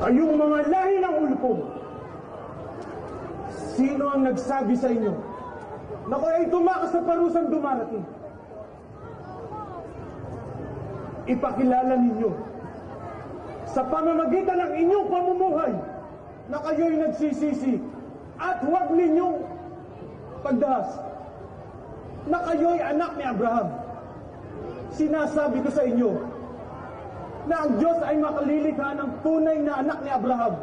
Kayong mga lahi ng ulpong, sino ang nagsabi sa inyo na kayo ay tumakas sa parusang dumarating? Ipakilala ninyo sa pamamagitan ng inyong pamumuhay na kayo'y nagsisisi at huwag ninyong pagdahas na kayo'y anak ni Abraham. Sinasabi ko sa inyo na ang Diyos ay makalilikha ng tunay na anak ni Abraham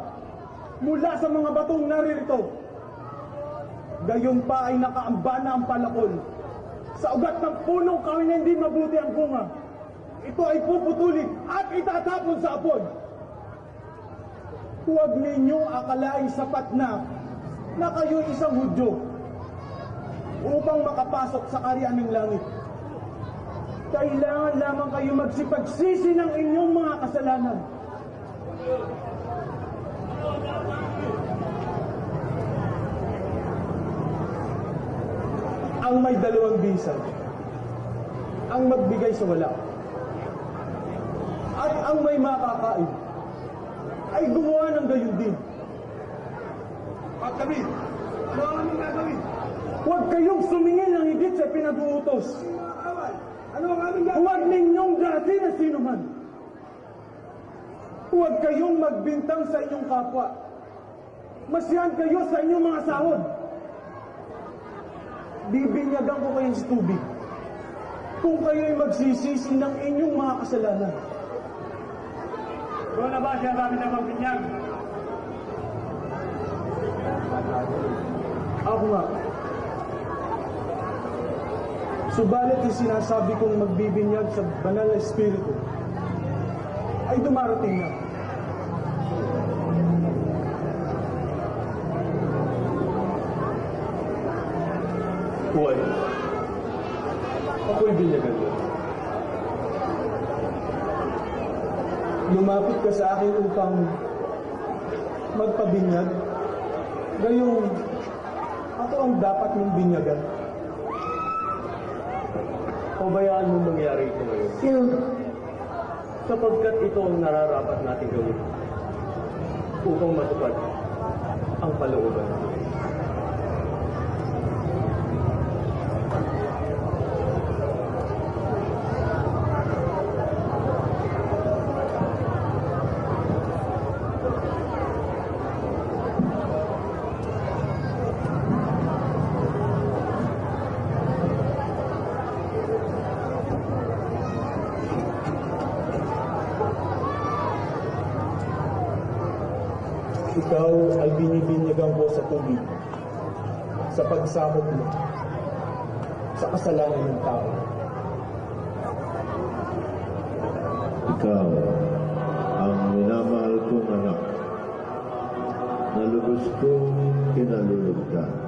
mula sa mga batong naririto. Gayon pa ay nakaambana ang palakol sa ugat ng punong kawin na hindi mabuti ang bunga. Ito ay puputulin at itatapon sa apoy. Huwag ninyong akalaing sapat na kayo isang Hudyo upang makapasok sa kaharian ng langit. Kailangan lamang kayo magsipagsisi ng inyong mga kasalanan. Ang may dalawang bisag, ang magbigay sa wala, at ang may makakain, ay gumawa ng gayon din. At kami, ano ang aming gagawin? Huwag kayong sumingil ng higit sa pinag-uutos. Ano ang aming gagawin? Huwag ninyong dati na sino man. Huwag kayong magbintang sa inyong kapwa. Masiyahan kayo sa inyong mga sahod. Bibinyagan ko kayo sa tubig kung kayo'y magsisisi ng inyong mga kasalanan. Doon na ba siya namin na magbinyag? Ako nga. Subalit yung sinasabi kong magbibinyag sa banal na espiritu ay dumarating na. Huwag. Ako'y binyagan mo. Lumapit ka sa akin upang magpabinyag. Gayong ako ang dapat mong binyagan. Pabayaan mo mangyari ito ngayon. Sapagkat ito ang nararapat natin gawin upang matupad ang kalooban. Ikaw ay binibinyagan ko sa tubig, sa pagsakop mo, sa kasalanan ng tao. Ikaw, ang minamahal kong anak, na lubos kong kinalulugdan.